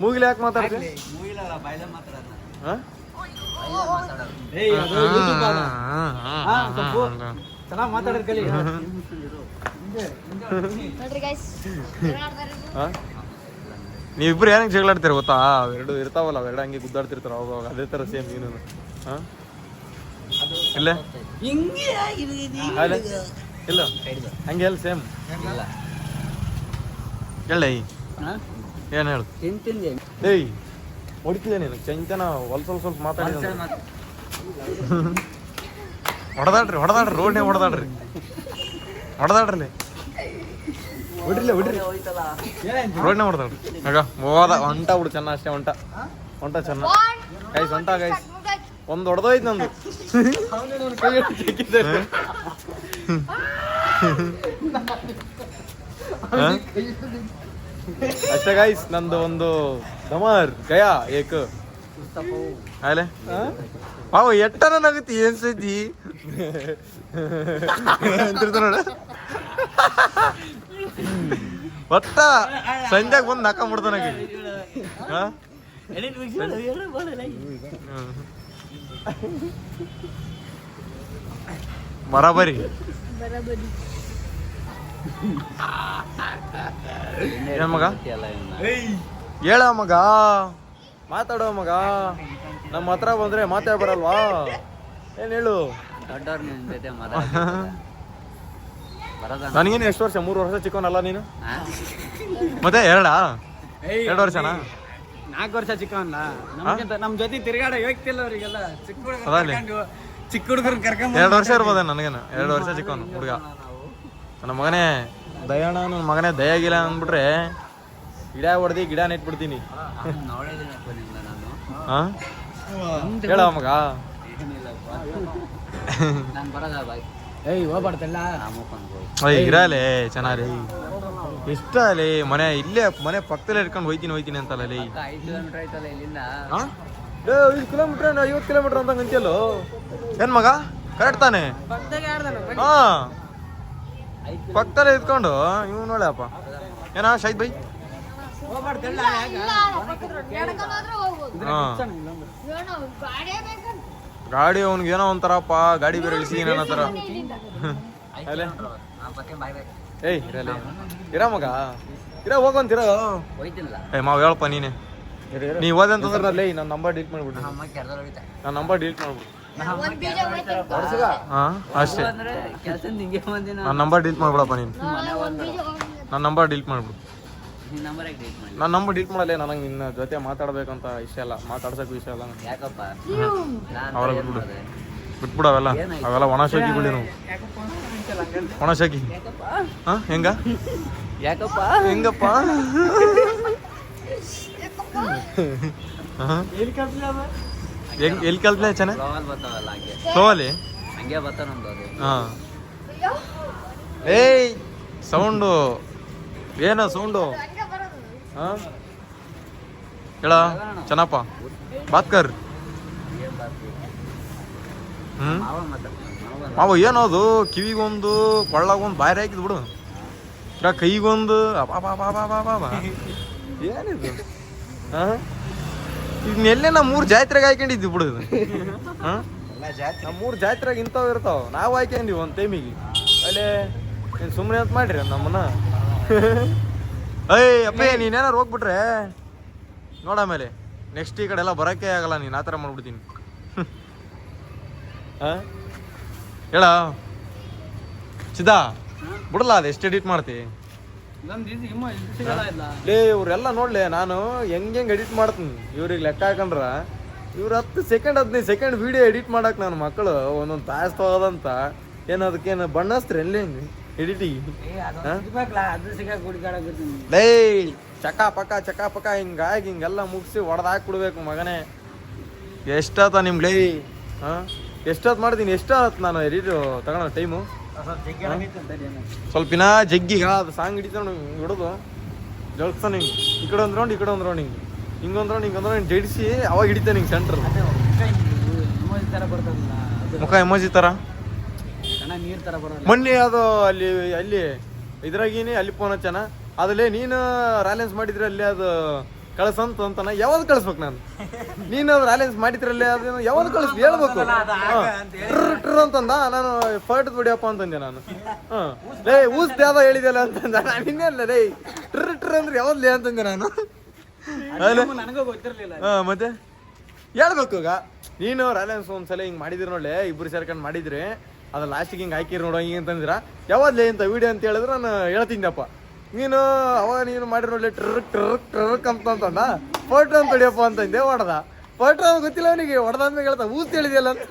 ಮೂಗಿಲೆ ಯಾಕೆ ಮಾತಾಡ್ದೆ? ಚೆನ್ನಾಗಿ ಮಾತಾಡೋದು ಕಲಿ. ನೋಡ್ರಿ ಗೈಸ್ ನೀವಿಬ್ರು ಏನಕ್ಕೆ ಜಗಳಾಡ್ತೀರ ಗೊತ್ತಾ? ಅವೆರಡು ಇರ್ತಾವಲ್ಲ, ಅವೆರಡು ಹಂಗೆ ಗುದ್ದಾಡ್ತಿರ್ತಾರ ಅವಾಗ. ಅದೇ ಥರ ಸೇಮ್ ನೀನು. ಹಾಂ ಇಲ್ಲ ಇಲ್ಲ ಹಂಗೆ ಹೇಳಿ ಸೇಮ್ ಹೇಳ. ಏನು ಹೇಳು? ಏಯ್ ಹೊಡಿತಿದ್ದೆ ನೀನು ಚಂಚನ ಸ್ವಲ್ಪ ಮಾತಾಡಿದ. ಹೊಡೆದಾಡ್ರಿ ರೋಡ್ನೇ ಹೊಡೆದಾಡ್ರಿ ಹೊಡ್ರಿ ರೋಡ್ನೇ ಹೊಡೆದಾಡ್ರಿ. ಆಗ ಹೋದ ಹೊಂಟ ಬಿಡು ಚೆನ್ನ ಅಷ್ಟೇ. ಹೊಂಟ ಚೆನ್ನ ಗೈಸ್, ಹೊಂಟ ಗೈಸ್. ಒಂದು ಹೊಡೆದೋಯ್ತು ನಂದು. ಅಷ್ಟೇ ಗೈಸ್, ನಂದು ಒಂದು ಧಮಾರ್ ಗಯಾ ಏಕ್ ಆಲೆ ಪಾವ ಎಟ್ಟನ ನಗತಿ ಏನ್ ಸತಿ ನೋಡ. ಒಟ್ಟ ಸಂಜೆಗೆ ಬಂದು ನಾಕ ಬರಾಬರಿ. ಏನ್ ಮಗ ಹೇಳ ಮಗ, ಮಾತಾಡೋ ಮಗ. ನಮ್ಮ ಹತ್ರ ಬಂದ್ರೆ ಮಾತೇ ಬರಲ್ವಾ? ಏನ್ ಹೇಳು? ನನಗೇನು ಎಷ್ಟು ವರ್ಷ? 3 ವರ್ಷ ಚಿಕ್ಕವನಲ್ಲ ನೀನು? ಮತ್ತೆ 2 ವರ್ಷನಾ? 4 ವರ್ಷ ಚಿಕ್ಕವಲ್ಲ. ನಮ್ ಜೊತೆ ತಿರ್ಗಾಡ ಹೋಗ್ತಿಲ್ಲ ಅವ್ರಿಗೆಲ್ಲ. ಚಿಕ್ಕ ಹುಡುಗರು ಕರ್ಕೊಂಡ್ 2 ವರ್ಷ ಇರ್ಬೋದ ನನಗೇನು. 2 ವರ್ಷ ಚಿಕ್ಕವನು ಹುಡುಗ. ನನ್ನ ಮಗನೇ ದಯಣ, ನನ್ನ ಮಗನೇ ದಯಾಗಿಲ್ಲ ಅಂದ್ಬಿಟ್ರೆ ಗಿಡ ಹೊಡೆದಿ ಗಿಡ ನೆಟ್ಬಿಡ್ತೀನಿ. ಹಾಂ ಹೇಳ ಮಗ. ಇರಲೇ ಚೆನ್ನಾಗಿ ಇಷ್ಟ ಅಲ್ಲೇ ಮನೆ ಇಲ್ಲೇ ಮನೆ ಪಕ್ಕದಲ್ಲೇ ಇಟ್ಕೊಂಡು ಹೋಯ್ತೀನಿ ಅಂತಲ್ಲ. 5 ಕಿಲೋಮೀಟರ್ 50 ಕಿಲೋಮೀಟರ್ ಅಂತ ಅಂತೀಯಲ್ಲೋ ಏನ್ ಮಗ? ಕರೆಕ್ಟ್ ತಾನೆ? ಹಾ ಪಕ್ಕದಲ್ಲೇ ಇದ್ಕೊಂಡು ಇವ್ ನೋಡಪ್ಪ. ಏನ ಶೈದ್ ಬೈ? ಗಾಡಿ ಅವ್ನಿಗೆ ಏನೋ ಒಂಥರಪ್ಪ, ಗಾಡಿ ಬೇರೆ ಇಳಿಸಿ ಏನೋ ತರ. ಏಯ್ ಇರ ಮಗ, ಹೋಗಂತೀರ. ಮಾವ್ ಹೇಳಪ್ಪ ನೀನೆ. ನೀವ್ ಹೋದಂತಂದ್ರೆ ಲೇ ನನ್ನ ನಂಬರ್ ಡಿಲೀಟ್ ಮಾಡ್ಬಿಡ್ರಿ. ನನ್ನ ನಂಬರ್ ಡಿಲೀಟ್ ಮಾಡ್ಬಿಡ್ರಿ. ಹಾ ಅಷ್ಟೇ, ನನ್ನ ನಂಬರ್ ಡಿಲೀಟ್ ಮಾಡ್ಬಿಡಪ್ಪ ನೀನು. ನನ್ನ ನಂಬರ್ ಡಿಲೀಟ್ ಮಾಡ್ಬಿಡು. ನನ್ನ ನಂಬರ್ ಡಿಲೀಟ್ ಮಾಡಲ್ಲ. ನನಗೆ ನಿನ್ನ ಜೊತೆ ಮಾತಾಡ್ಬೇಕಂತ ಇಷ್ಟ ಇಲ್ಲ, ಮಾತಾಡ್ಸಕ್ಕೂ ಇಷ್ಟ ಇಲ್ಲ. ಅವರ ಬಿಟ್ಬಿಡು ಅವೆಲ್ಲ ಒಣಶಾಕಿ ಬಿಡಿ ನಾವು. ಒಣಶಾಕಿ ಹಾ ಹೆಂಗಪ್ಪ ಎಲ್ಲಿ ಕಲ್ತ್ಲೆ ಚೆನ್ನಾಗಿ ಸೋಲಿ. ಹಾ ಏಯ್ ಸೌಂಡು ಏನೋ ಸೌಂಡು. ಹಾ ಹೇಳ ಚೆನ್ನಪ್ಪ ಬಾತ್ಕರ್. ಮಾವ ಏನೋದು ಕಿವಿಗೊಂದು ಕೊಳ್ಳಗೊಂದು ಬಾರಿ ಹಾಕಿದ್ ಬಿಡು. ಕೈಗೊಂದು ಏನಿದು? ಇದನ್ನೆಲ್ಲೇ ನಾ 3 ಜಾತ್ರೆಗೆ ಹಾಕೊಂಡಿದ್ವಿ ಬಿಡು. ಹಾಂ ನಮ್ಮ 3 ಜಾತ್ರೆಗೆ ಇಂಥವು ಇರ್ತಾವ. ನಾವು ಹಾಕ್ಯಂದಿವಿ ಒಂದು ಟೈಮಿಗೆ. ಅಲ್ಲೇ ನೀನು ಸುಮ್ಮನೆ ಅಂತ ಮಾಡ್ರಿ ನಮ್ಮನ್ನ. ಅಯ್ಯ ಅಪ್ಪ ನೀನೇನಾರು ಹೋಗ್ಬಿಟ್ರೆ ನೋಡಾಮೇಲೆ ನೆಕ್ಸ್ಟ್ ಈ ಕಡೆ ಎಲ್ಲ ಬರೋಕ್ಕೆ ಆಗಲ್ಲ. ನೀನು ಆ ಥರ ಮಾಡ್ಬಿಡ್ತೀನಿ. ಹಾಂ ಹೇಳ ಸಿದ್ದಾ ಬಿಡಲ್ಲ, ಅದು ಎಷ್ಟು ಎಡಿಟ್ ಮಾಡ್ತಿ? ಲೇ ಇವ್ರೆಲ್ಲ ನೋಡ್ಲೆ, ನಾನು ಹೆಂಗೆ ಎಡಿಟ್ ಮಾಡ್ತೀನಿ ಇವ್ರಿಗೆ ಲೆಕ್ಕ ಹಾಕೊಂಡ್ರ. ಇವ್ರು 10 ಸೆಕೆಂಡ್ 15 ಸೆಕೆಂಡ್ ವಿಡಿಯೋ ಎಡಿಟ್ ಮಾಡಕ್ಕೆ ನನ್ನ ಮಕ್ಕಳು ಒಂದೊಂದು ತಾಸು ತಗೋದಂತ. ಏನು ಅದಕ್ಕೇನು ಬಣ್ಣ ಹಚ್ತ್ರಿ ಎಲ್ಲಿ ಎಡಿಟಿಗೆ? ಲೇ ಚಕ ಪಕ ಹಿಂಗಾಗಿ ಹಿಂಗೆಲ್ಲ ಮುಗಿಸಿ ಹೊಡೆದಾಕ್ಬಿಡ್ಬೇಕು ಮಗನೇ. ಎಷ್ಟಾತ ನಿಮ್ಗೆ ಲೇ? ಹಾಂ ಎಷ್ಟೊತ್ತು ಮಾಡ್ತೀನಿ? ಎಷ್ಟಾತ್ ನಾನು ಎಡಿಟ್ ತಗೊಳ್ಳೋ ಟೈಮು? ಸ್ವಲ್ಪಿನ ಜಗ್ಗಿಗ ಅದು ಸಾಂಗ್ ಹಿಡಿತಾನು ಹಿಡಿದು ಜಳ್ಸ್ತಾನೆ ಹಿಂಗೆ. ಈ ಕಡೆ ಒಂದು ರೌಂಡ್ ಈ ಕಡೆ ಒಂದು ರೌಂಡ್ ಹಿಂಗೊಂದು ರೌಂಡ್ ಜಡಿಸಿ ಅವಾಗ ಹಿಡಿತಾನೆ ಹಿಂಗೆ ಸೆಂಟ್ರ್ ಮುಖ ಎಮೋಜಿ ಥರ. ಮೊನ್ನೆ ಅದು ಅಲ್ಲಿ ಇದ್ರಾಗೀನಿ ಅಲ್ಲಿ ಫೋನ್ ಹಚ್ಚನ ಅದಲ್ಲಿ ನೀನು ರಾಲೆನ್ಸ್ ಮಾಡಿದ್ರೆ ಅಲ್ಲಿ ಅದು ಕಳ್ಸಂತ ಅಂತಾನ. ಯಾವ್ದು ಕಳಿಸ್ಬೇಕು ನಾನು? ನೀನು ಅದು ರಾಲೆನ್ಸ್ ಮಾಡಿದ್ರಲ್ಲಿ ಅದು ಯಾವ್ದು ಕಳಿಸ್ ಹೇಳ್ಬೇಕು. ಟ್ರ್ ಅಂತಂದ, ನಾನು ಫರ್ಟ್ ಬಿಡಿಯಪ್ಪ ಅಂತಂದೆ ನಾನು. ಹಾಂ ಲೇ ಊಸ್ ಯಾವ್ದೋ ಹೇಳಿದೆಲ್ಲ ಅಂತಂದ. ನಾನು ಇನ್ನೇಲ್ಲ ಲೇ ಟ್ರ್ ಅಂದ್ರೆ ಯಾವ್ದು ಲೇ ಅಂತಂದೆ ನಾನು. ನನಗೂ ಗೊತ್ತಿರ್ಲಿಲ್ಲ. ಹಾ ಮತ್ತೆ ಹೇಳ್ಬೇಕು ಈಗ ನೀನು ರಾಯಲ್ಸ್ ಒಂದ್ಸಲ ಹಿಂಗ್ ಮಾಡಿದಿರಿ ನೋಡ್ಲೆ, ಇಬ್ರು ಸೇರ್ಕೊಂಡು ಮಾಡಿದ್ರಿ ಅದ ಲಾಸ್ಟಿಗೆ ಹಿಂಗೆ ಹಾಕಿರಿ ನೋಡೋ ಹಿಂಗೆ ಅಂತಂದಿರ ಯಾವಾಗ್ಲೇ ಇಂಥ ವಿಡಿಯೋ ಅಂತ ಹೇಳಿದ್ರೆ ನಾನು ಹೇಳ್ತೀನಪ್ಪ. ನೀನು ಅವಾಗ ನೀನು ಮಾಡಿರಿ ನೋಡ್ಲಿ ಟ್ರಕ್ ಟ್ರಕ್ ಟ್ರಕ್ ಅಂತಂದ ಫೋಟೋ ಅಂತ ಹೊಡಿಯಪ್ಪ ಅಂತಂದೆ ಹೊಡೆದ. ಫೋಟೋ ಗೊತ್ತಿಲ್ಲ ಅವನಿಗೆ, ಹೊಡೆದಾದ್ಮೇಲೆ ಹೇಳ್ತಾ ಊಸ್ ಹೇಳಿದೆಯಲ್ಲ ಅಂತ.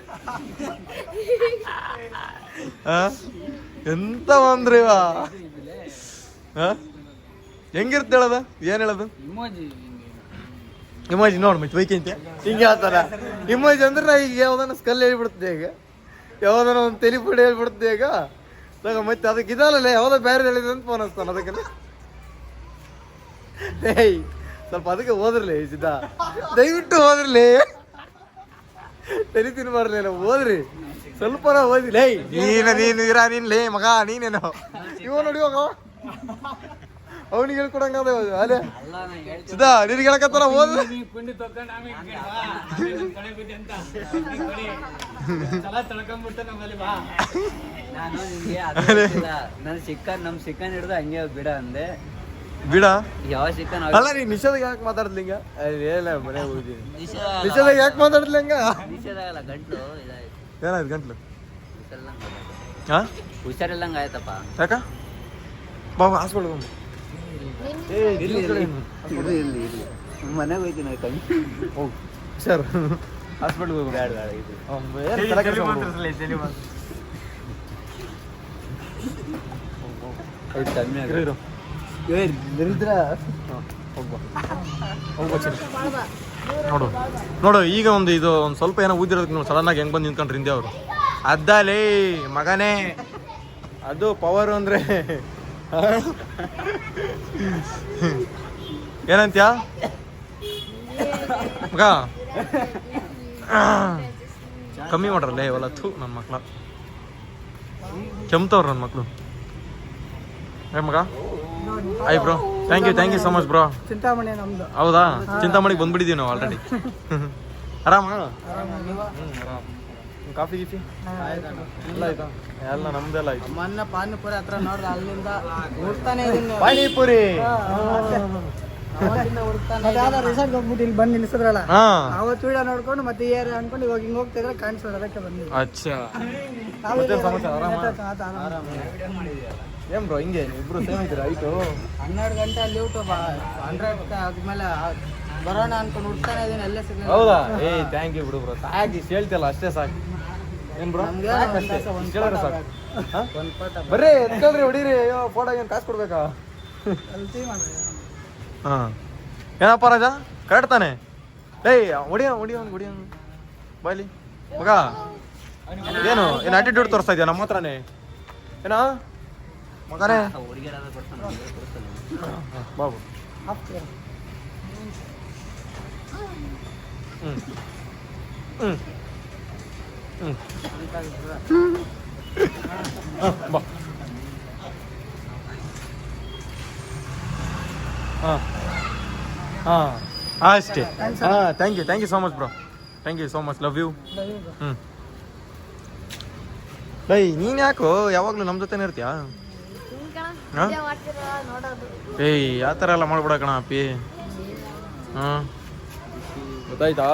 ಎಂತ ಅಂದ್ರಿ ಇವ ಹೆಂಗಿರುತ್ತೆ ಹೇಳೋದು, ಏನ್ ಹೇಳೋದು ಇಮೋಜಿ ನೋಡ್ ಮತ್ತೆ ಬೈಕಂತೆ ಹಿಂಗೆ ಹೇಳ್ತಾರ. ಇಮೋಜಿ ಅಂದ್ರೆ ಈಗ ಯಾವ್ದಾನ ಸ್ಕಲ್ ಹೇಳ್ಬಿಡ್ತದೆ, ಈಗ ಯಾವ್ದಾನ ಒಂದು ತಲೆ ಪುಡಿ ಹೇಳ್ಬಿಡ್ತದೆ ಈಗ ತಗ ಮತ್ತೆ ಅದಕ್ಕೆ ಇದಲ್ಲ ಯಾವ್ದೋ ಬೇರೆ ಹೇಳಿದೆ ಅಂತ ಫೋನ್ ಹಚ್ತಾನ. ಅದಕ್ಕೆ ಏಯ್ ಸ್ವಲ್ಪ ಅದಕ್ಕೆ ಓದ್ರಲಿ ಸಿದ್ಧ, ದಯವಿಟ್ಟು ಓದ್ರಲಿ, ತಲೆ ತಿನ್ಬಾರ್ಲಿಲ್ಲ ಓದ್ರಿ ಸ್ವಲ್ಪ ಓದಿಲ್ಲ. ನೀನು ಇರ ನೀನ್ ಲೇ ಮಗ ನೀನೇನು ಇವ ನೋಡಿ ಹೋಗ ಅವನಿಗೆ ಹೇಳ್ಕೊಡಂಗ ಅಲ್ಲೇ ಸಿದ್ಧ ನಿನ್ಗೆ ಹೇಳಕತ್ತಾರ ಓದ್. ನಮ್ ಚಿಕನ್ ಹಿಡ್ದು ಹಂಗೆ ಬಿಡ ಅಂದೆ. ಬಿಡ ಯಾವ ಚಿಕನ್ ಅಲ್ಲ ನೀ ನಿಷೇಧ ಯಾಕೆ ಮಾತಾಡ್ಲಿಂಗ ಮನೆ ಹೋಗಿದ್ದೀನಿ ನಿಷೇಧ ಯಾಕೆ ಮಾತಾಡ್ಲಿಂಗ ನಿಷೇಧ ಆಗಲ್ಲ, ಗಂಟ್ಲು ಇದಾಯ್ತು. ಏನಾಯ್ತು ಗಂಟ್ಲು? ಹುಷಾರಿಲ್ಲಂಗ ಹಾ ಹುಷಾರಿಲ್ಲಂಗ ಆಯ್ತಪ್ಪ. ಯಾಕ ಬಾಬಾ ಹಾಸ್ಪಿಟಲ್ ಬಂದು ಮನೆಗೆ ಹೋಯ್ತೀನಿ ಹೋಗು ಸರ್ ಹಾಸ್ಪಿಟ್ಲ್ಗೆ ಹೋಗಿ ಬೇಡ ಕಮ್ಮಿ ಇರು ನೋಡು ನೋಡು ಈಗ ಒಂದು ಇದು ಒಂದು ಸ್ವಲ್ಪ ಏನೋ ಊದಿರೋದಕ್ಕೆ ನೀವು ಸಡನ್ ಆಗಿ ಹೆಂಗ್ ಬಂದು ನಿಂತ್ಕೊಂಡ್ರಿ ಹಿಂದೆ ಅವರು ಅದ್ದಲೇ ಮಗನೇ ಅದು ಪವರ್ ಅಂದ್ರೆ ಏನಂತ್ಯಾ ಮಗ ಕಮ್ಮಿ ಮಾಡ್ರಲ್ಲೇ ಇವಲ್ಲ ಥೂ ನನ್ನ ಮಕ್ಳು ಕೆಮ್ತವ್ರ ನನ್ನ ಮಕ್ಳು. ಏ ಮಗ ಆಯ್ bro thank you so much bro. Chintamani ನಮ್ದು. ಹೌದಾ ಚಿಂತಾಮಣಿಗೆ ಬಂದ್ಬಿಟ್ಟಿದೀವಿ ನಾವು ಆಲ್ರೆಡಿ. ಆರಾಮ ಕಾಫಿ ಗೀಫಿ ಎಲ್ಲ ಆಯ್ತಾ? ಎಲ್ಲ ನಮ್ದೆಲ್ಲ ಆಯ್ತು. ಮೊನ್ನೆ ಪಾನಿಪುರಿ ಹತ್ರ ನೋಡ್ರಿ ಅಲ್ಲಿಂದ ಹುಡ್ತಾನೆ ಇದೀನಿ. ಪಾನಿಪುರಿ ರಿಸಾರ್ಟ್ ಹೋಗ್ಬಿಟ್ಟು ಇಲ್ಲಿ ಬಂದು ನಿಲ್ಸಿದ್ರಲ್ಲ ಹಾ ಅವತ್ತು ವಿಡಿಯೋ ನೋಡ್ಕೊಂಡು ಮತ್ತೆ ಏರ್ ಅನ್ಕೊಂಡು ಇವಾಗ ಹಿಂಗ್ ಹೋಗ್ತಿದ್ರೆ ಕಾಣಿಸೋದು, ಅದಕ್ಕೆ ಬಂದಿದ್ವಿ. ಅಚ್ಚಾ ಮತ್ತೆ ಸಮಾಚಾರ ಆರಾಮ? ಏನ್ ಬ್ರೋ ಹಿಂಗೆ ಇಬ್ರು ಸೇಮ್ ಇದ್ದೀರಾ ಆಯ್ತು? 12 ಗಂಟೆ ಅಲ್ಲಿ ಯೂಟ್ಯೂಬ್ 100 ಆದ್ಮೇಲೆ ಬರೋಣ ಅನ್ಕೊಂಡು ಹುಡ್ತಾನೆ ಇದೀನಿ, ಎಲ್ಲೇ ಸಿಗಲ್ಲ. ಹೌದಾ? ಏ ಥ್ಯಾಂಕ್ ಯು ಬಿಡು ಬ್ರೋ, ಸಾಕು ಹೇಳ್ತಿಯಲ್ಲ ಅಷ್ಟೇ ಸಾಕು. ಏನ್ ಬ್ರೋ ಕೇಳಿದ್ರೆ ಸಾಕು. ಬರ್ರಿ ಎತ್ಕೊಳ್ರಿ ಹೊಡೀರಿ. ಅಯ್ಯೋ ಫೋಟೋ ಏನು ಕಾಸು ಕೊಡ್ಬೇಕಾ? ಹಾ ಏನಪ್ಪ ರಾಜ ಕರೆಕ್ಟ್ ತಾನೆ? ಏಯ್ ಹೊಡಿಯ ಬಾಯ್ಲಿ ಮಗ ಏನು ಆಟಿಟ್ಯೂಡ್ ತೋರಿಸ್ತಾ ಇದೆಯಾ ನಮ್ಮ ಹತ್ರನೇ ಏನೋ ಮಗನೇ? ಬಾಬು ಬಾ ಅಷ್ಟೇ. Thank you so much bro, thank you so much, love you. Bye ನೀನ್ ಯಾಕೋ ಯಾವಾಗ್ಲೂ ನಮ್ಮ ಜೊತೆನೇ ಇರ್ತೀಯಾ? ಏಯ್ ಆ ಥರ ಎಲ್ಲ ಮಾಡ್ಬಿಡಕಣ ಅಪ್ಪಿ. ಗೊತ್ತಾಯ್ತಾ?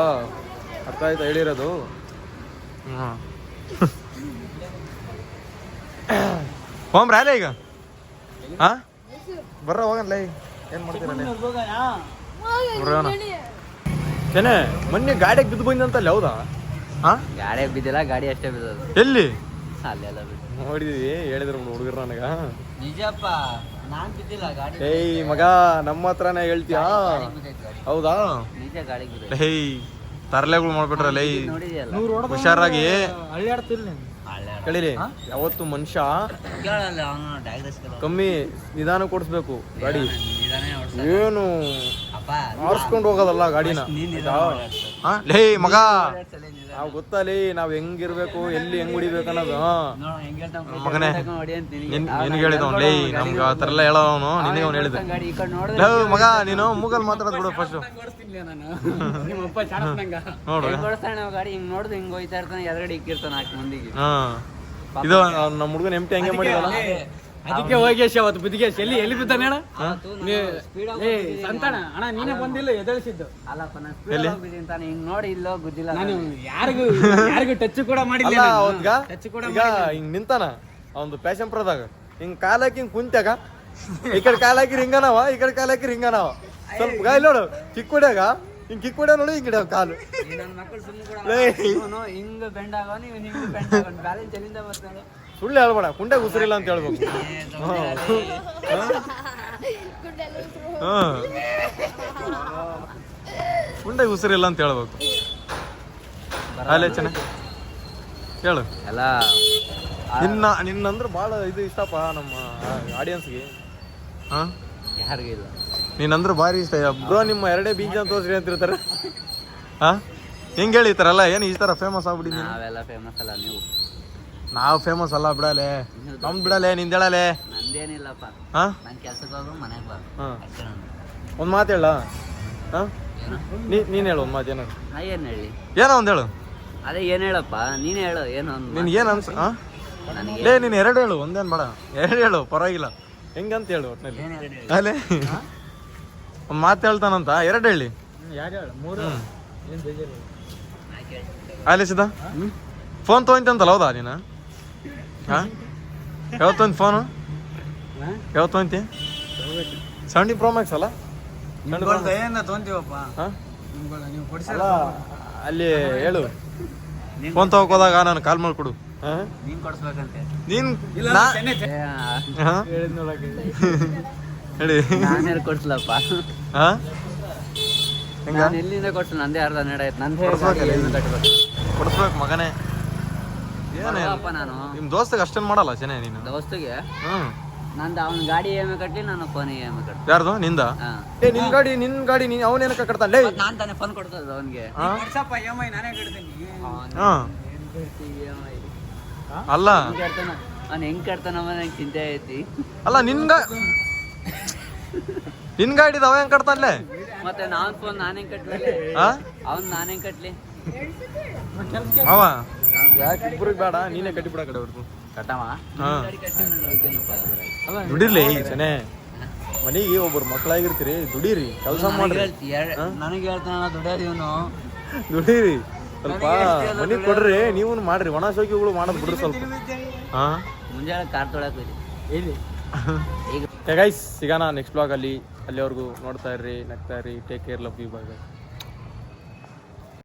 ಅರ್ಥ ಆಯ್ತಾ ಹೇಳಿರೋದು? ಹೋಮ್ ರಾಲೇ ಈಗ ಹಾ ಬರ್ರ ಹೋಗಲ್ಲ. ಏನ್ ಮಾಡ್ತೀರಲ್ಲ ಚೆನ್ನೆ ಮೊನ್ನೆ ಗಾಡಿಗೆ ಬಿದ್ದು ಬಂದಂತಲ್ಲ ಹೌದಾ? ಹಾ ಗಾಡಿ ಬಿದ್ದಿಲ್ಲ, ಗಾಡಿ ಅಷ್ಟೇ ಬಿದ್ದದು. ಎಲ್ಲಿ ಅಲ್ಲೆಲ್ಲ ನೋಡಿದೀವಿ ಹೇಳಿದ್ರು ಹುಡುಗರು ನನಗ. ನಿಜಪ್ಪ ನಾನ್ ಬಿದ್ದಿಲ್ಲ, ಗಾಡಿ ಏಯ್ ಮಗ ನಮ್ಮ ಹತ್ರನೇ ಹೇಳ್ತೀಯಾ? ಹೌದಾ? ನಿಜ ಗಾಡಿ ಬಿದ್ದ. ಹೇಯ್ ತರಲೆಗಳು ಮಾಡ್ಬಿಟ್ರಲ್ಲ ನೋಡಿದ್ಯಲ್ಲ ಹುಷಾರಾಗಿ ಹಳ್ಳಿಯಾಡ್ತಿರ್ಲಿ ಕೇಳಿರಿ. ಯಾವತ್ತು ಮನುಷ್ಯ ಕೇಳಲ್ಲ ಅವನು ಡೈಗ್ರೆಸ್ ಕಮ್ಮಿ ನಿಧಾನ ಕೊಡಿಸ್ಬೇಕು ಗಾಡಿ. ಏನು ಅಪ್ಪ ಆರಿಸ್ಕೊಂಡು ಹೋಗೋದಲ್ಲ ಗಾಡಿನ. ಲೇ ಮಗ ನಾವು ಗೊತ್ತಲ್ಲಿ ನಾವ್ ಹೆಂಗಿರ್ಬೇಕು, ಎಲ್ಲಿ ಹೆಂಗ್ ಹೊಡಿಬೇಕು ಅನ್ನೋದು. ಮಗನೇ ನಿನ್ಗೆ ಹೇಳಿದವ್ ಲೇ, ನಮ್ಗೆ ಆ ಥರ ಎಲ್ಲ ಹೇಳೋನು ನಿನಗೆ ಅವ್ನು ಹೇಳಿದ. ಮಗ ನೀನು ಮೂಗಲ್ ಮಾತಾಡೋದು ಬಿಡು ಫಸ್ಟ್ ನೋಡು. ಗಾಡಿ ಹಿಂಗ್ ನೋಡ್ದು ಹಿಂಗ್ ಹೋಯ್ತಾ ಇರ್ತಾನೆ, ಎದುರುಗಡೆ ಇಕ್ಕಿರ್ತಾನೆ 4 ಮಂದಿಗೆ. ಇದು ನಮ್ಮ ಹುಡುಗನ ಎಂಟಿ ಹಂಗೆ ಮಾಡಿದಲ್ಲ. ಅದಕ್ಕೆ ಹೋಗೇಶ ಅವತ್ತು ಬುದ್ಧಿಗೇಶ್ ಎಲ್ಲಿ ಬಿದ್ದಾನೆ ಅಣ್ಣ ಏ ಸಂತಾನ ಅಣ್ಣ ನೀನೇ ಬಂದಿಲ್ಲ ಎದಳಿಸಿದ್ದು ಅಲ್ಲಪ್ಪ ನಾನು ಸ್ಪೀಡ್ ಹೋಗ್ಬಿದ್ದೀನಿ ತಾನೆ ಹಿಂಗ್ ನೋಡಿ ಇಲ್ಲೋ ಗುದ್ದಿಲ್ಲ ನಾನು ಯಾರಿಗೂ ಟಚ್ ಕೂಡ ಮಾಡಿಲ್ಲ ಟಚ್ ಕೂಡ ಈಗ ಹಿಂಗ್ ನಿಂತಾನ ಅವನು ಪ್ಯಾಶನ್ ಪ್ರದಾಗ ಹಿಂಗ್ ಕಾಲ್ ಹಾಕಿ ಹಿಂಗ್ ಕುಂತ್ಯಾಗ ಈ ಕಡೆ ಕಾಲ್ ಹಾಕಿ ಹಿಂಗನವ ಈ ಕಡೆ ಕಾಲ್ ಹಾಕಿ ಹಿಂಗನವ ಸ್ವಲ್ಪ ಗಾಯ ನೋಡು ಕಿಕ್ ಹೊಡ್ಯಾಗ ಹಿಂಗ್ ಕಿಕ್ ಹೊಡ್ಯಾಗ ನೋಡಿ ಹಿಂಗ್ ಕಾಲು ನನ್ನ ಮಕ್ಕಳು ಸುಮ್ಮನೆ ಕೂಡ ಇವನು ಹಿಂಗ್ ಬೆಂಡ್ ಆಗೋ ನೀವು ಹಿಂಗ್ ಬೆಂಡ್ ಆಗೋ ಬ್ಯಾಲೆನ್ಸ್ ಎಲ್ಲಿಂದ ಬರ್ತಾಳೆ ಸುಳ್ಳು ಹೇಳ್ಬೇಡ ಕುಂಡೆಗೆ ಉಸಿರಿಲ್ಲ ಅಂತ ಹೇಳ್ಬೇಕು ಕುಂಡೆಗೆ ಉಸಿರಿಲ್ಲ ಅಂತ ಹೇಳ್ಬೇಕು ಆಲೋಚನೆ ಹೇಳು ಎಲ್ಲ ನಿನ್ನಂದ್ರೆ ಭಾಳ ಇದು ಇಷ್ಟಪ್ಪ ನಮ್ಮ ಆಡಿಯನ್ಸ್ಗೆ ಹಾ ಯಾರಿಗೂ ಇಲ್ಲ ನೀನಂದ್ರೆ ಭಾರಿ ಇಷ್ಟ ಬ್ರೋ ನಿಮ್ಮ ಎರಡೇ ಬೀಜ ತೋರಿಸ್ರಿ ಅಂತಿರ್ತಾರೆ ಹಾ ಹೆಂಗೆ ಹೇಳಿತಾರಲ್ಲ ಏನು ಈ ಥರ ಫೇಮಸ್ ಆಗ್ಬಿಟ್ಟಿದ್ದೀನಿ ನಾವೆಲ್ಲ ಫೇಮಸ್ ಅಲ್ಲ ನೀವು ನಾವು ಫೇಮಸ್ ಅಲ್ಲ ಬಿಡಲೆ ನಮ್ದು ಬಿಡಲೆ ನಿಂದೇಳಲೆ ನಂದೇನಿಲ್ಲಪ್ಪ ಹಾ ನಾನು ಕೆಲ್ಸಕ್ಕೆ ಹೋಗು ಮನೆಗೆ ಬಾ ಹಾಂ ಅಷ್ಟೇ ನಂದು. ಒಂದು ಮಾತು ಹೇಳ ಹಾಂ ಏನು ನೀನು ಹೇಳು ಒಂದು ಮಾತು ಏನಾರು ನಾ ಏನು ಹೇಳಿ ಏನೋ ಒಂದು ಹೇಳು ಅದೇ ಏನು ಹೇಳಪ್ಪ ನೀನೇ ಹೇಳು ಏನು ಒಂದು ನಿನ್ಗೆ ಏನು ಅನ್ಸ ಹಾಂ ನನಗೆ ಲೇ ನೀನು ಎರಡು ಹೇಳು ಒಂದೇನು ಬೇಡ ಎರಡು ಹೇಳು ಪರವಾಗಿಲ್ಲ ಹೆಂಗಂತ ಹೇಳು ಒಟ್ಟಿನಲ್ಲಿ ಏನು ಹೇಳಿ ಅಲ್ಲೇ ಒಂದು ಮಾತು ಹೇಳ್ತಾನಂತ ಎರಡು ಹೇಳಿ ಯಾರು ಹೇಳು ಮೂರು ಏನು ಬೇಜಾರು ಅಲ್ಲೇ ಸಿದ್ದ ಫೋನ್ ತೊಗೊಂತಂತಲ್ಲ ಹೌದಾ ನೀನು ಹಾಂ ಯಾವತ್ತು ತೊಗೊಂತ ಫೋನು ಯಾವತ್ತು ತೊಗೊಂತಿ 70 Pro Max ಅಲ್ಲ ಏನು ತೊಗೊಂತೀವಪ್ಪ ಹಾಂ ನಿಮ್ಗಳು ನೀವು ಅಲ್ಲ ಕೊಡಿಸಲ್ಲ ಅಲ್ಲಿ ಹೇಳು ಫೋನ್ ತಗೋಕ್ ಹೋದಾಗ ನಾನು ಕಾಲ್ ಮಾಡಿ ಕೊಡು ಹಾಂ ನೀನು ಕೊಡಿಸ್ಬೇಕಂತೆ ನೀನು ಇಲ್ಲ ನಾ ಚೆನ್ನೆ ಹಾಂ ಹೇಳಿ ನಾನೇನು ಕೊಡ್ಸಲಪ್ಪ ಹಾಂ ಹೆಂಗ ನಾನು ಎಲ್ಲಿಂದ ಕೊಡ್ಸು ನಂದೇ ಅರ್ಧ ನೆಡ ಆಯ್ತು ನಂದೇ ಕೊಡ್ಸ್ಬೇಕಲ್ಲ ಎಲ್ಲಿಂದ ಕಟ್ಬೇಕು ಕೊಡಿಸ್ಬೇಕು ಮಗನೇ ಏನೇ ಬರಲ್ಲಪ್ಪ ನಾನು ನಿಮ್ಮ ದೋಸ್ತಿಗೆ ಅಷ್ಟೇನು ಮಾಡಲ್ಲ ಚೆನ್ನೆ ನೀನು ದೋಸ್ತಿಗೆ ಹ್ಞೂ ನಂದು ಅವ್ನ ಗಾಡಿ EMI ಕಟ್ಲಿ ನಾನು ಫೋನ್ EMI ಕಟ್ಲಿ ಯಾರ್ದು ನಿಂದ ಹಾಂ ಏ ನಿನ್ ಗಾಡಿ ನೀನು ಅವನೇನಕ್ಕೆ ಕಟ್ತಾನೆ ಲೇ ನಾನು ತಾನೇ ಫೋನ್ ಕೊಡ್ತದ ಅವನಿಗೆ ಹಾಂ ಕೊಡ್ಸಪ್ಪ EMI ನಾನೇ ಕಟ್ತೀನಿ ಹಾಂ ಅಲ್ಲ ಅವ್ನು ಹೆಂಗ್ ಕಟ್ತಾನ ನಂಗೆ ಚಿಂತೆ ಐತಿ ಅಲ್ಲ ನಿನ್ ಗಾಡಿದ ಅವ ಹೆಂಗ್ ಕಟ್ತಾನಲ್ಲೇ ಮತ್ತೆ ನಾನ್ ಫೋನ್ ನಾನೇ ಕಟ್ಲಿ ಹಾ ಅವ್ನ್ ನಾನೇ ಕಟ್ಲಿ ಅವ ಯಾಕೆ ಇಬ್ಬರಿಗೆ ಬೇಡ ನೀನೇ ಕಟ್ಟಿಬಿಡ ಕಡೆ ಅವ್ರದ್ದು ಕಟ್ಟವ ಹಾ ಗಾಡಿ ಕಟ್ಟಿ ನಾನು ಹೋಗ್ತೇನಪ್ಪ ಅಂದ್ರೆ. ದುಡಿರ್ಲಿ ಚೆನ್ನೆ ಮನೆಗೆ ಒಬ್ಬರು ಮಕ್ಕಳಾಗಿರ್ತೀರಿ ದುಡೀರಿ ಕೆಲಸ ಮಾಡ್ರಿ ನನಗೆ ಹೇಳ್ತಾನ ದುಡಿಯೋದು ಇವನು ದುಡೀರಿ ಸ್ವಲ್ಪ ಮನೆಗೆ ಕೊಡ್ರಿ ನೀವು ಮಾಡ್ರಿ ಒಣ ಶೋಕಿಗಳು ಮಾಡೋದು ಬಿಡ್ರಿ ಸ್ವಲ್ಪ ಹಾ ಮುಂಜಾನೆ ಕಾರ್ ತೊಳಕ್ ಹೋಗಿ ಗೈಸ್ ಸಿಗೋಣ ನೆಕ್ಸ್ಟ್ ಬ್ಲಾಗಲ್ಲಿ ಅಲ್ಲಿವರೆಗೂ ನೋಡ್ತಾ ಇರ್ರಿ ನಗ್ತಾ ಇರ್ರಿ take care love you bye by